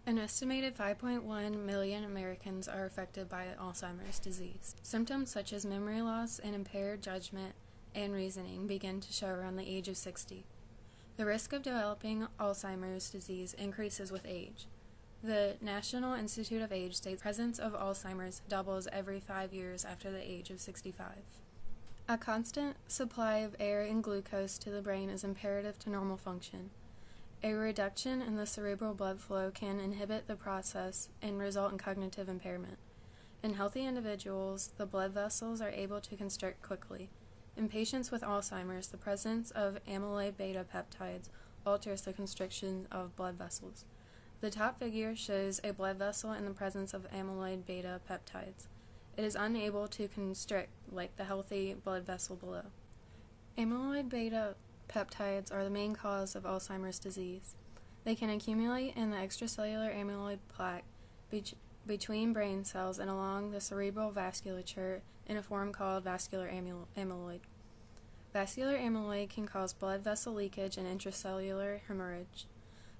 An estimated 5.1 million Americans are affected by Alzheimer's disease. Symptoms such as memory loss and impaired judgment and reasoning begin to show around the age of 60. The risk of developing Alzheimer's disease increases with age. The National Institute of Age states the presence of Alzheimer's doubles every 5 years after the age of 65. A constant supply of air and glucose to the brain is imperative to normal function. A reduction in the cerebral blood flow can inhibit the process and result in cognitive impairment. In healthy individuals, the blood vessels are able to constrict quickly. In patients with Alzheimer's, the presence of amyloid beta peptides alters the constriction of blood vessels. The top figure shows a blood vessel in the presence of amyloid beta peptides. It is unable to constrict like the healthy blood vessel below. Amyloid beta peptides are the main cause of Alzheimer's disease. They can accumulate in the extracellular amyloid plaque between brain cells and along the cerebral vasculature in a form called vascular amyloid. Vascular amyloid can cause blood vessel leakage and intracellular hemorrhage.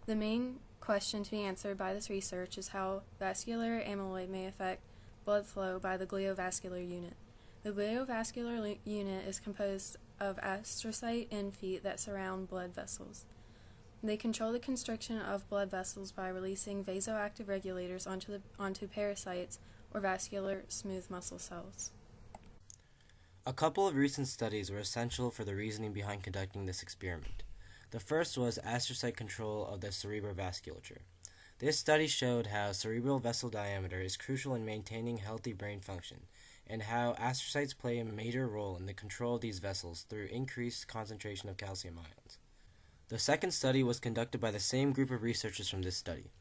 The main question to be answered by this research is how vascular amyloid may affect blood flow by the gliovascular unit. The gliovascular unit is composed of astrocyte end feet that surround blood vessels. They control the constriction of blood vessels by releasing vasoactive regulators onto pericytes or vascular smooth muscle cells. A couple of recent studies were essential for the reasoning behind conducting this experiment. The first was astrocyte control of the cerebral vasculature. This study showed how cerebral vessel diameter is crucial in maintaining healthy brain function, and how astrocytes play a major role in the control of these vessels through increased concentration of calcium ions. The second study was conducted by the same group of researchers from this study.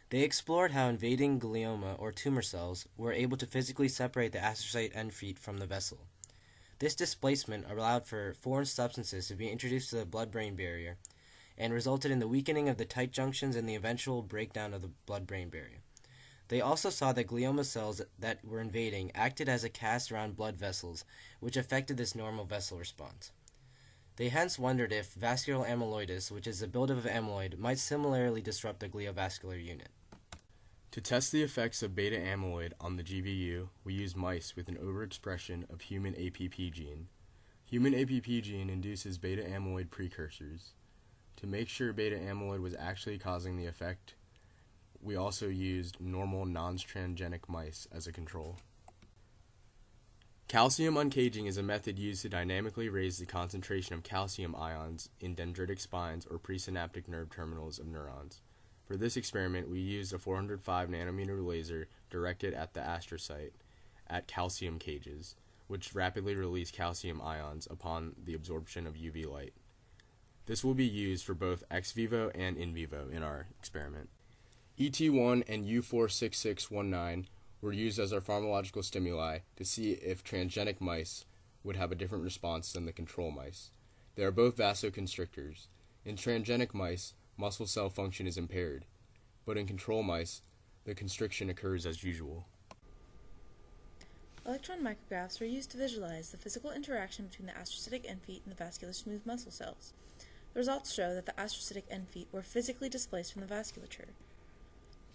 They explored how invading glioma or tumor cells were able to physically separate the astrocyte end feet from the vessel. This displacement allowed for foreign substances to be introduced to the blood-brain barrier and resulted in the weakening of the tight junctions and the eventual breakdown of the blood-brain barrier. They also saw that glioma cells that were invading acted as a cast around blood vessels, which affected this normal vessel response. They hence wondered if vascular amyloidosis, which is the buildup of amyloid, might similarly disrupt the gliovascular unit. To test the effects of beta amyloid on the GVU, we used mice with an overexpression of human APP gene. Human APP gene induces beta amyloid precursors. To make sure beta amyloid was actually causing the effect, we also used normal non-transgenic mice as a control. Calcium uncaging is a method used to dynamically raise the concentration of calcium ions in dendritic spines or presynaptic nerve terminals of neurons. For this experiment, we used a 405 nanometer laser directed at the astrocyte at calcium cages, which rapidly release calcium ions upon the absorption of UV light. This will be used for both ex vivo and in vivo in our experiment. ET1 and U46619 were used as our pharmacological stimuli to see if transgenic mice would have a different response than the control mice. They are both vasoconstrictors. In transgenic mice, muscle cell function is impaired, but in control mice, the constriction occurs as usual. Electron micrographs were used to visualize the physical interaction between the astrocytic end feet and the vascular smooth muscle cells. The results show that the astrocytic end feet were physically displaced from the vasculature.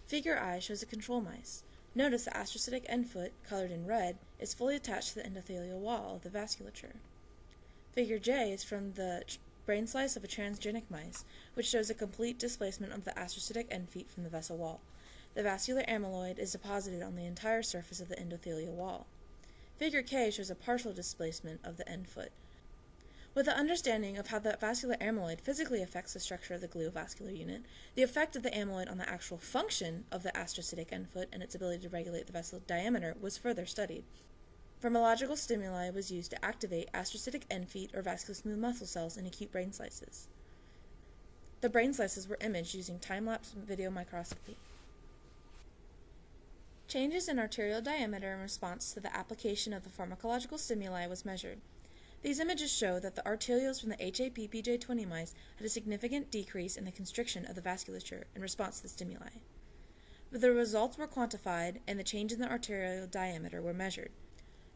Figure I shows the control mice. Notice the astrocytic end foot, colored in red, is fully attached to the endothelial wall of the vasculature. Figure J is from the brain slice of a transgenic mice, which shows a complete displacement of the astrocytic end feet from the vessel wall. The vascular amyloid is deposited on the entire surface of the endothelial wall. Figure K shows a partial displacement of the end foot. With the understanding of how the vascular amyloid physically affects the structure of the gliovascular unit, the effect of the amyloid on the actual function of the astrocytic end foot and its ability to regulate the vessel diameter was further studied. Pharmacological stimuli was used to activate astrocytic end feet or vascular smooth muscle cells in acute brain slices. The brain slices were imaged using time-lapse video microscopy. Changes in arterial diameter in response to the application of the pharmacological stimuli was measured. These images show that the arterioles from the HAPPJ20 mice had a significant decrease in the constriction of the vasculature in response to the stimuli. The results were quantified and the change in the arterial diameter were measured.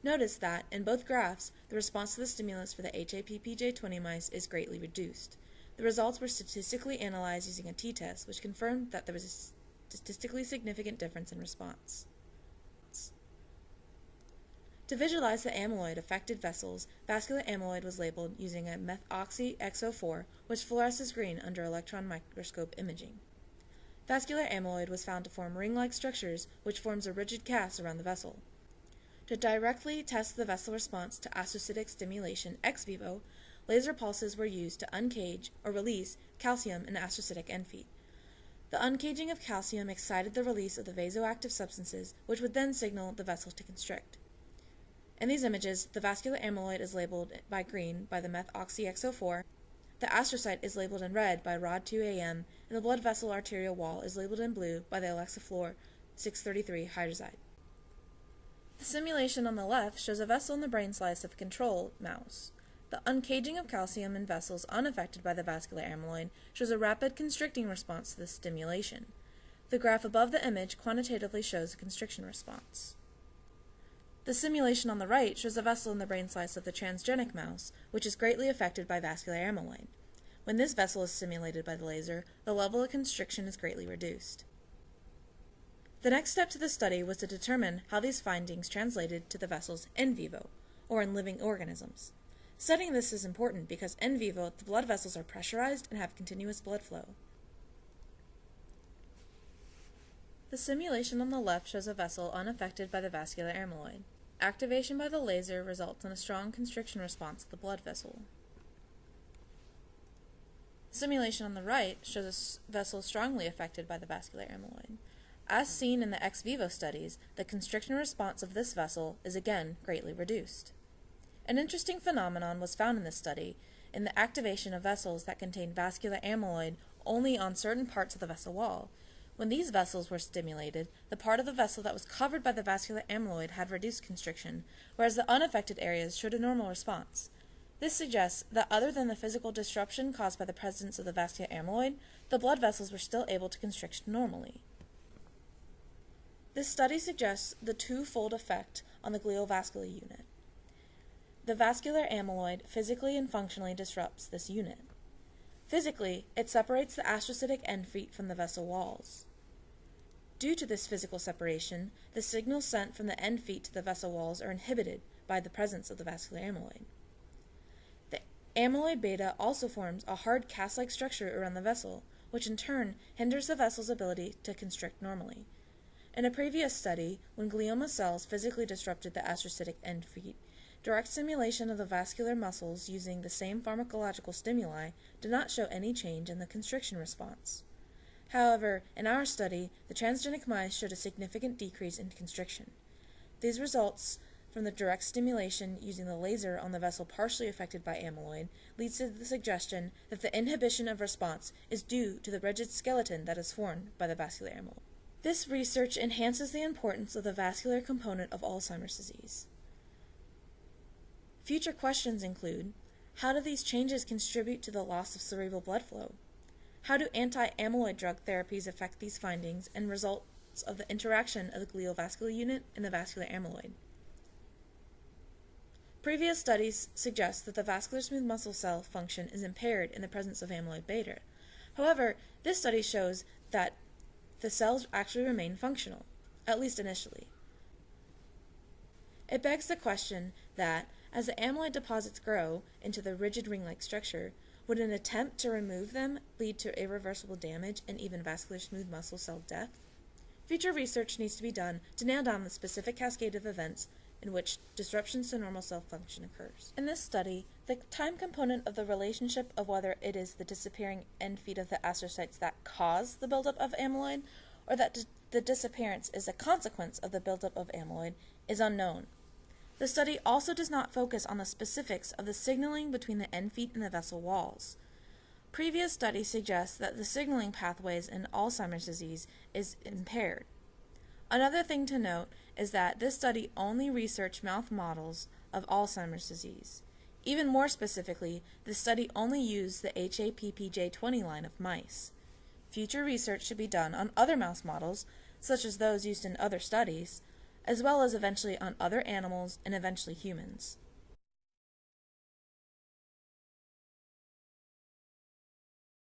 Notice that, in both graphs, the response to the stimulus for the HAPPJ20 mice is greatly reduced. The results were statistically analyzed using a t-test, which confirmed that there was statistically significant difference in response. To visualize the amyloid-affected vessels, vascular amyloid was labeled using a methoxy-X04, which fluoresces green under electron microscope imaging. Vascular amyloid was found to form ring-like structures, which forms a rigid cast around the vessel. To directly test the vessel response to astrocytic stimulation ex vivo, laser pulses were used to uncage or release calcium in astrocytic end feet. The uncaging of calcium excited the release of the vasoactive substances, which would then signal the vessel to constrict. In these images, the vascular amyloid is labeled by green by the methoxy-X04, the astrocyte is labeled in red by ROD2AM, and the blood vessel arterial wall is labeled in blue by the Alexaflor 633 hydrazide. The simulation on the left shows a vessel in the brain slice of a control mouse. The uncaging of calcium in vessels unaffected by the vascular amyloid shows a rapid constricting response to this stimulation. The graph above the image quantitatively shows a constriction response. The simulation on the right shows a vessel in the brain slice of the transgenic mouse, which is greatly affected by vascular amyloid. When this vessel is stimulated by the laser, the level of constriction is greatly reduced. The next step to the study was to determine how these findings translated to the vessels in vivo, or in living organisms. Studying this is important because in vivo, the blood vessels are pressurized and have continuous blood flow. The simulation on the left shows a vessel unaffected by the vascular amyloid. Activation by the laser results in a strong constriction response of the blood vessel. The simulation on the right shows a vessel strongly affected by the vascular amyloid. As seen in the ex vivo studies, the constriction response of this vessel is again greatly reduced. An interesting phenomenon was found in this study in the activation of vessels that contain vascular amyloid only on certain parts of the vessel wall. When these vessels were stimulated, the part of the vessel that was covered by the vascular amyloid had reduced constriction, whereas the unaffected areas showed a normal response. This suggests that other than the physical disruption caused by the presence of the vascular amyloid, the blood vessels were still able to constrict normally. This study suggests the twofold effect on the gliovascular unit. The vascular amyloid physically and functionally disrupts this unit. Physically, it separates the astrocytic end feet from the vessel walls. Due to this physical separation, the signals sent from the end feet to the vessel walls are inhibited by the presence of the vascular amyloid. The amyloid beta also forms a hard cast-like structure around the vessel, which in turn hinders the vessel's ability to constrict normally. In a previous study, when glioma cells physically disrupted the astrocytic end feet, direct stimulation of the vascular muscles using the same pharmacological stimuli did not show any change in the constriction response. However, in our study, the transgenic mice showed a significant decrease in constriction. These results from the direct stimulation using the laser on the vessel partially affected by amyloid leads to the suggestion that the inhibition of response is due to the rigid skeleton that is formed by the vascular amyloid. This research enhances the importance of the vascular component of Alzheimer's disease. Future questions include, how do these changes contribute to the loss of cerebral blood flow? How do anti-amyloid drug therapies affect these findings and results of the interaction of the gliovascular unit and the vascular amyloid? Previous studies suggest that the vascular smooth muscle cell function is impaired in the presence of amyloid beta. However, this study shows that the cells actually remain functional, at least initially. It begs the question that, as the amyloid deposits grow into the rigid ring-like structure, would an attempt to remove them lead to irreversible damage and even vascular smooth muscle cell death? Future research needs to be done to nail down the specific cascade of events in which disruptions to normal cell function occurs. In this study, the time component of the relationship of whether it is the disappearing end feet of the astrocytes that cause the buildup of amyloid or that the disappearance is a consequence of the buildup of amyloid is unknown. The study also does not focus on the specifics of the signaling between the end feet and the vessel walls. Previous studies suggest that the signaling pathways in Alzheimer's disease is impaired. Another thing to note is that this study only researched mouse models of Alzheimer's disease. Even more specifically, the study only used the HAPPJ20 line of mice. Future research should be done on other mouse models, such as those used in other studies, as well as eventually on other animals and eventually humans.